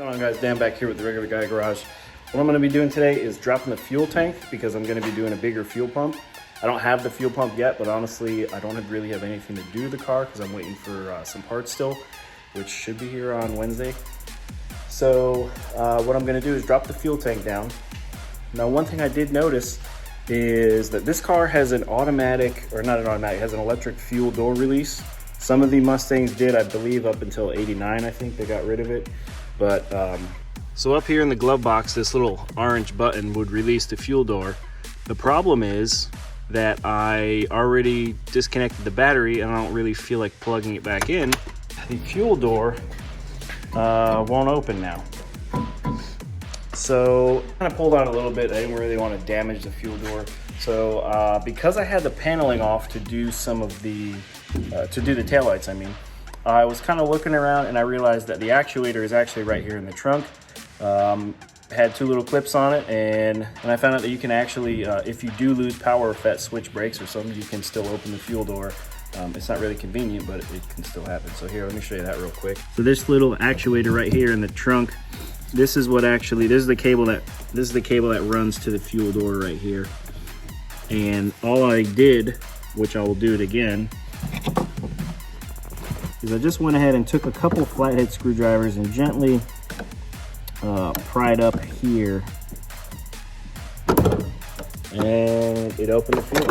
What's going on, guys? Dan back here with the Regular Guy Garage. What I'm going to be doing today is dropping the fuel tank because I'm going to be doing a bigger fuel pump. I don't have the fuel pump yet, but honestly, I don't really have anything to do with the car because I'm waiting for some parts still, which should be here on Wednesday. So what I'm going to do is drop the fuel tank down. Now, one thing I did notice is that this car has an automatic, or not an automatic, it has an electric fuel door release. Some of the Mustangs did, I believe, up until 89, I think they got rid of it. But so up here in the glove box, this little orange button would release the fuel door. The problem is that I already disconnected the battery and I don't really feel like plugging it back in. The fuel door won't open now. So I kind of pulled out a little bit. I didn't really want to damage the fuel door. So because I had the paneling off to do some of the, to do the taillights, I was kind of looking around and I realized that the actuator is actually right here in the trunk. Had two little clips on it, and I found out that you can actually, if you do lose power, if that switch breaks or something, you can still open the fuel door. It's not really convenient, but it can still happen. So here, let me show you that real quick. So this little actuator right here in the trunk, this is what actually, this is the cable that runs to the fuel door right here. And all I did, which I will do it again, is I just went ahead and took a couple flathead screwdrivers and gently pried up here, and it opened the fuel.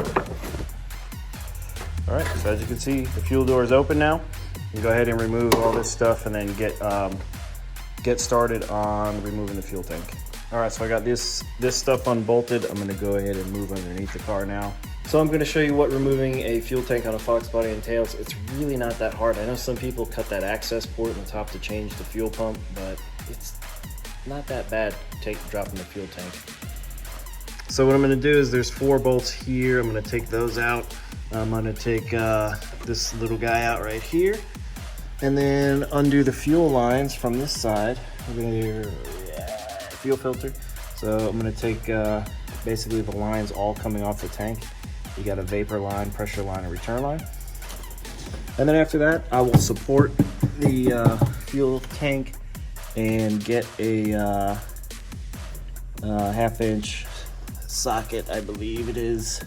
All right, so as you can see, the fuel door is open now. You can go ahead and remove all this stuff and then get started on removing the fuel tank. All right, so I got this stuff unbolted. I'm gonna go ahead and move underneath the car now. So I'm gonna show you what removing a fuel tank on a Foxbody entails. It's really not that hard. I know some people cut that access port in the top to change the fuel pump, but it's not that bad dropping the fuel tank. So what I'm gonna do is there's 4 bolts here. I'm gonna take those out. I'm gonna take this little guy out right here and then undo the fuel lines from this side. We're gonna do fuel filter. So I'm gonna take basically the lines all coming off the tank. You got a vapor line, pressure line, and return line. And then after that, I will support the fuel tank and get a 1/2-inch socket, I believe it is,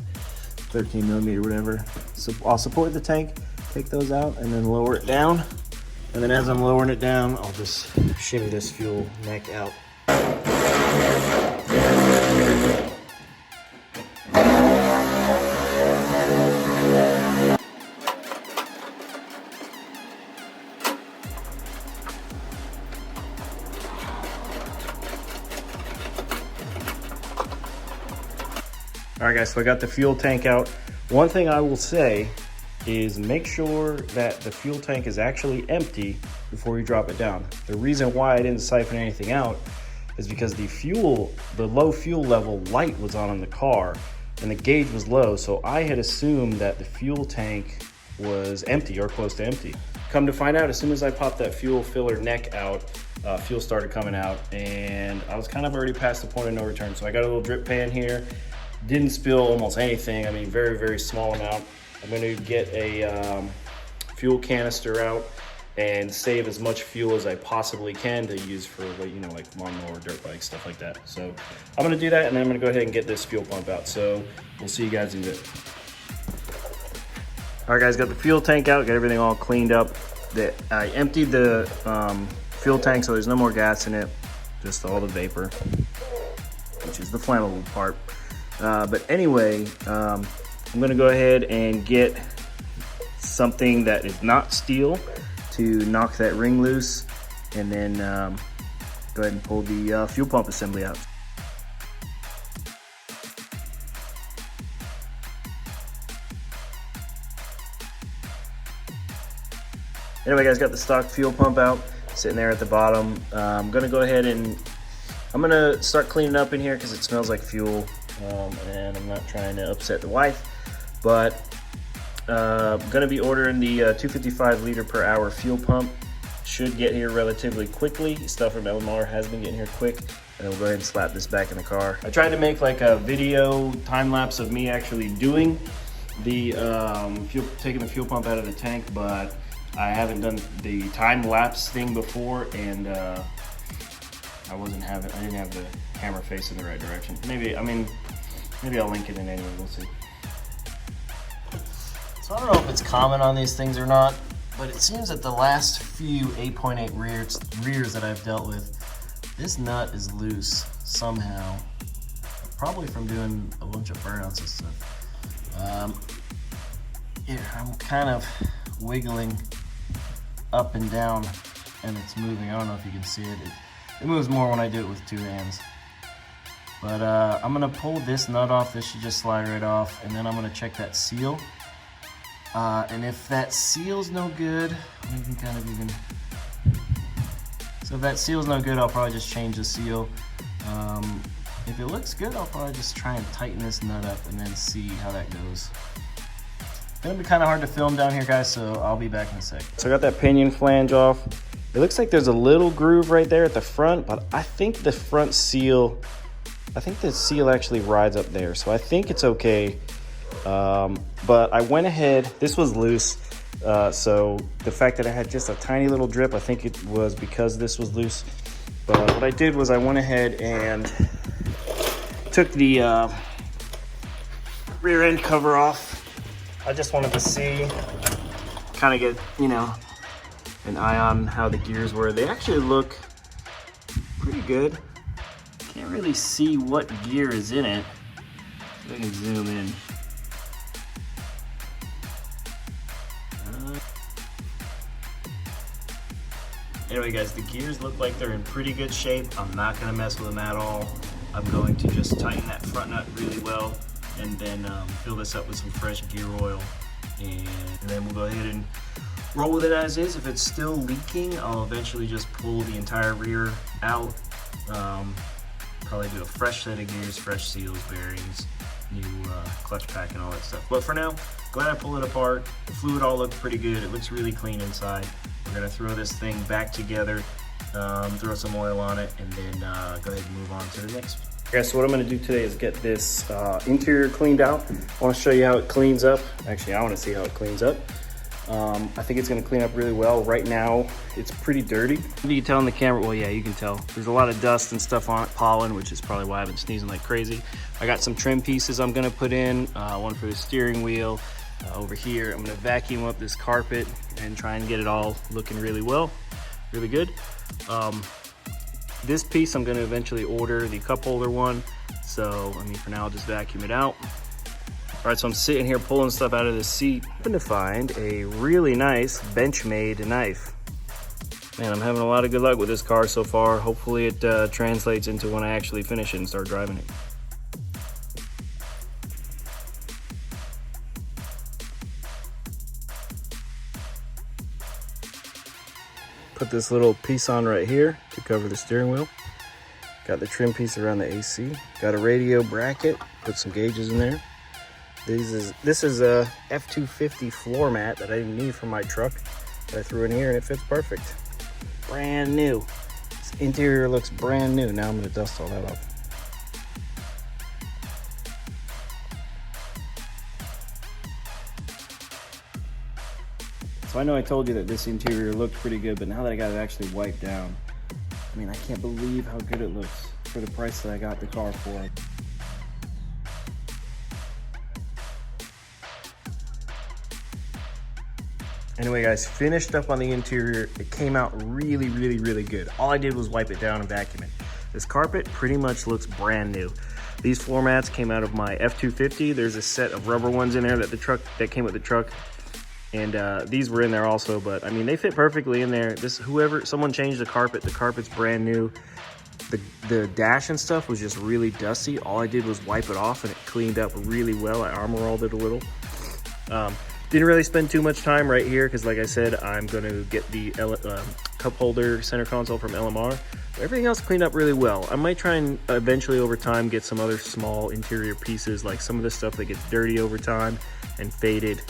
13 millimeter, whatever. So I'll support the tank, take those out, and then lower it down. And then as I'm lowering it down, I'll just shimmy this fuel neck out. All right, guys, so I got the fuel tank out. One thing I will say is make sure that the fuel tank is actually empty before you drop it down. The reason why I didn't siphon anything out is because the low fuel level light was on in the car and the gauge was low. So I had assumed that the fuel tank was empty or close to empty. Come to find out, as soon as I popped that fuel filler neck out, fuel started coming out, and I was kind of already past the point of no return. So I got a little drip pan here. Didn't spill almost anything. very, very small amount. I'm gonna get a fuel canister out and save as much fuel as I possibly can to use for, like lawnmower, dirt bikes, stuff like that. So I'm gonna do that, and then I'm gonna go ahead and get this fuel pump out. So we'll see you guys in a bit. All right, guys, got the fuel tank out, got everything all cleaned up. I emptied the fuel tank, so there's no more gas in it, just all the vapor, which is the flammable part. But anyway, I'm gonna go ahead and get something that is not steel to knock that ring loose, and then go ahead and pull the fuel pump assembly out. Anyway, guys, got the stock fuel pump out, sitting there at the bottom. I'm gonna go ahead and I'm gonna start cleaning up in here because it smells like fuel. And I'm not trying to upset the wife, but I'm gonna be ordering the 255 liter per hour fuel pump. Should get here relatively quickly. Stuff from LMR has been getting here quick, and we'll go ahead and slap this back in the car. I tried to make like a video time lapse of me actually doing the taking the fuel pump out of the tank, but I haven't done the time lapse thing before, and I didn't have the camera facing the right direction. Maybe I'll link it in anyway, we'll see. So I don't know if it's common on these things or not, but it seems that the last few 8.8 rears that I've dealt with, this nut is loose somehow. Probably from doing a bunch of burnouts and stuff. Yeah, I'm kind of wiggling up and down and it's moving. I don't know if you can see it. It moves more when I do it with two hands. But I'm gonna pull this nut off. This should just slide right off. And then I'm gonna check that seal. And if that seal's no good, we can kind of even... So if that seal's no good, I'll probably just change the seal. If it looks good, I'll probably just try and tighten this nut up and then see how that goes. It's gonna be kind of hard to film down here, guys, so I'll be back in a sec. So I got that pinion flange off. It looks like there's a little groove right there at the front, but I think the front seal, I think the seal actually rides up there, so I think it's okay. But I went ahead, this was loose, so the fact that I had just a tiny little drip, I think it was because this was loose. But what I did was I went ahead and took the rear end cover off. I just wanted to see, kind of get, you know, an eye on how the gears were. They actually look pretty good. Can't really see what gear is in it. I can zoom in. Anyway guys, the gears look like they're in pretty good shape. I'm not gonna mess with them at all. I'm going to just tighten that front nut really well and then fill this up with some fresh gear oil. And then we'll go ahead and roll with it as is. If it's still leaking, I'll eventually just pull the entire rear out. Probably do a fresh set of gears, fresh seals, bearings, new clutch pack and all that stuff. But for now, glad I pulled it apart. The fluid all looked pretty good. It looks really clean inside. We're gonna throw this thing back together, throw some oil on it, and then go ahead and move on to the next. Okay, so what I'm gonna do today is get this interior cleaned out. I wanna show you how it cleans up. Actually, I wanna see how it cleans up. I think it's gonna clean up really well. Right now, it's pretty dirty. You can tell on the camera, well, yeah, you can tell. There's a lot of dust and stuff on it, pollen, which is probably why I've been sneezing like crazy. I got some trim pieces I'm gonna put in, one for the steering wheel. Over here, I'm gonna vacuum up this carpet and try and get it all looking really well, really good. This piece I'm gonna eventually order the cup holder one. So, I mean, for now, I'll just vacuum it out. All right, so I'm sitting here pulling stuff out of the seat. I'm gonna find a really nice Benchmade knife. Man, I'm having a lot of good luck with this car so far. Hopefully it translates into when I actually finish it and start driving it. Put this little piece on right here to cover the steering wheel. Got the trim piece around the AC. Got a radio bracket, put some gauges in there. This is a F250 floor mat that I didn't need for my truck that I threw in here, and it fits perfect. Brand new. This interior looks brand new. Now I'm gonna dust all that off. So I know I told you that this interior looked pretty good, but now that I got it actually wiped down, I mean, I can't believe how good it looks for the price that I got the car for. Anyway guys, finished up on the interior. It came out really, really, really good. All I did was wipe it down and vacuum it. This carpet pretty much looks brand new. These floor mats came out of my F250. There's a set of rubber ones in there that came with the truck. And these were in there also, but I mean, they fit perfectly in there. Someone changed the carpet's brand new. The dash and stuff was just really dusty. All I did was wipe it off and it cleaned up really well. I armor-rolled it a little. Didn't really spend too much time right here because like I said, I'm gonna get the cup holder center console from LMR. Everything else cleaned up really well. I might try and eventually over time get some other small interior pieces, like some of the stuff that gets dirty over time and faded.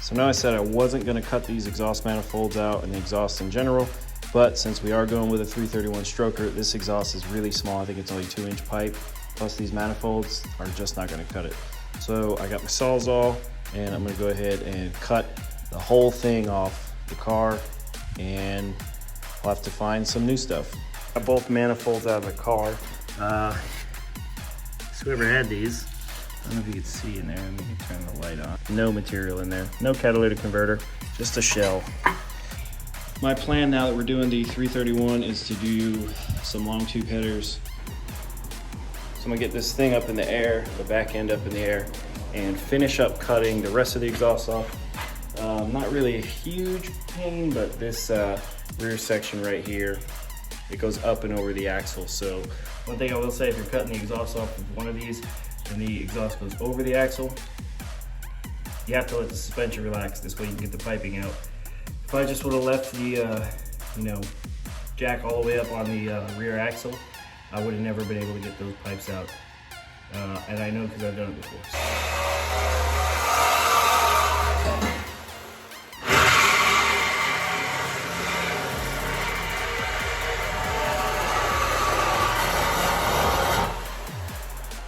So now I said I wasn't gonna cut these exhaust manifolds out and the exhaust in general, but since we are going with a 331 stroker, this exhaust is really small. I think it's only 2-inch pipe, plus these manifolds are just not gonna cut it. So I got my Sawzall, and I'm gonna go ahead and cut the whole thing off the car, and I'll have to find some new stuff. Got both manifolds out of the car. So whoever had these, I don't know if you can see in there. Let me turn the light on. No material in there. No catalytic converter, just a shell. My plan now that we're doing the 331 is to do some long tube headers. So I'm gonna get this thing up in the air, the back end up in the air, and finish up cutting the rest of the exhaust off. Not really a huge pain, but this rear section right here, it goes up and over the axle. So one thing I will say, if you're cutting the exhaust off with one of these and the exhaust goes over the axle, you have to let the suspension relax. This way you can get the piping out. If I just would have left the jack all the way up on the rear axle, I would have never been able to get those pipes out. And I know because I've done it before.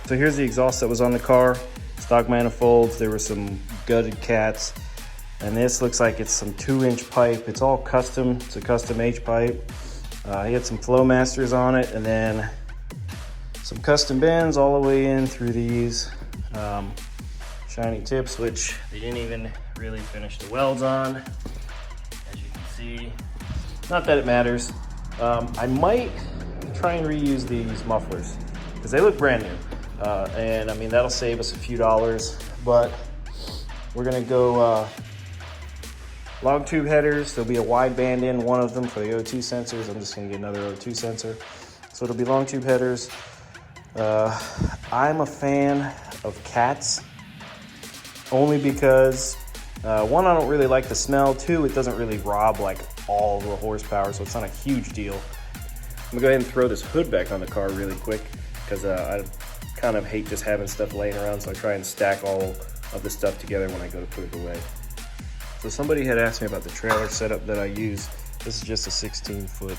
So here's the exhaust that was on the car. Stock manifolds, there were some gutted cats. And this looks like it's some 2-inch pipe. It's all custom, it's a custom H pipe. He had some Flowmasters on it, and then some custom bends all the way in through these shiny tips, which they didn't even really finish the welds on, as you can see. Not that it matters. I might try and reuse these mufflers because they look brand new. And I mean, that'll save us a few dollars, but we're gonna go long tube headers. There'll be a wide band in one of them for the O2 sensors. I'm just gonna get another O2 sensor. So it'll be long tube headers. I'm a fan of cats only because one, I don't really like the smell. Two, it doesn't really rob like all the horsepower, so it's not a huge deal. I'm gonna go ahead and throw this hood back on the car really quick because I kind of hate just having stuff laying around, so I try and stack all of the stuff together when I go to put it away. So somebody had asked me about the trailer setup that I use. This is just a 16-foot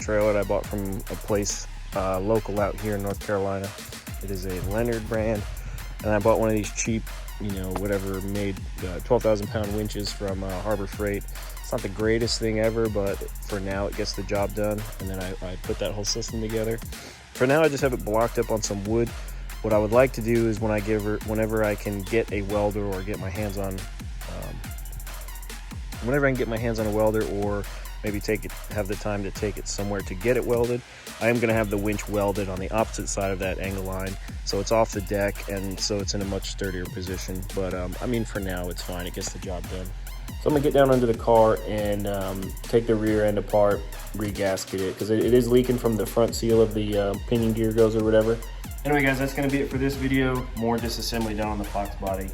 trailer that I bought from a place local out here in North Carolina. It is a Leonard brand, and I bought one of these cheap, whatever made 12,000 pound winches from Harbor Freight. It's not the greatest thing ever, but for now it gets the job done. And then I put that whole system together. For now, I just have it blocked up on some wood. What I would like to do is whenever I can get a welder or get my hands on, whenever I can get my hands on a welder, or maybe have the time to take it somewhere to get it welded, I am gonna have the winch welded on the opposite side of that angle line. So it's off the deck, and so it's in a much sturdier position. But I mean, for now, it's fine. It gets the job done. So I'm gonna get down under the car and take the rear end apart, re-gasket it, because it is leaking from the front seal of the pinion gear goes or whatever. Anyway guys, that's gonna be it for this video. More disassembly done on the Foxbody.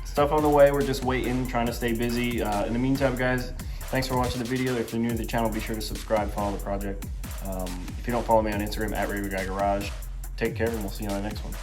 Stuff on the way, we're just waiting, trying to stay busy. In the meantime guys, thanks for watching the video. If you're new to the channel, be sure to subscribe, follow the project. If you don't follow me on Instagram, @RavenGuyGarage. Take care, and we'll see you on the next one.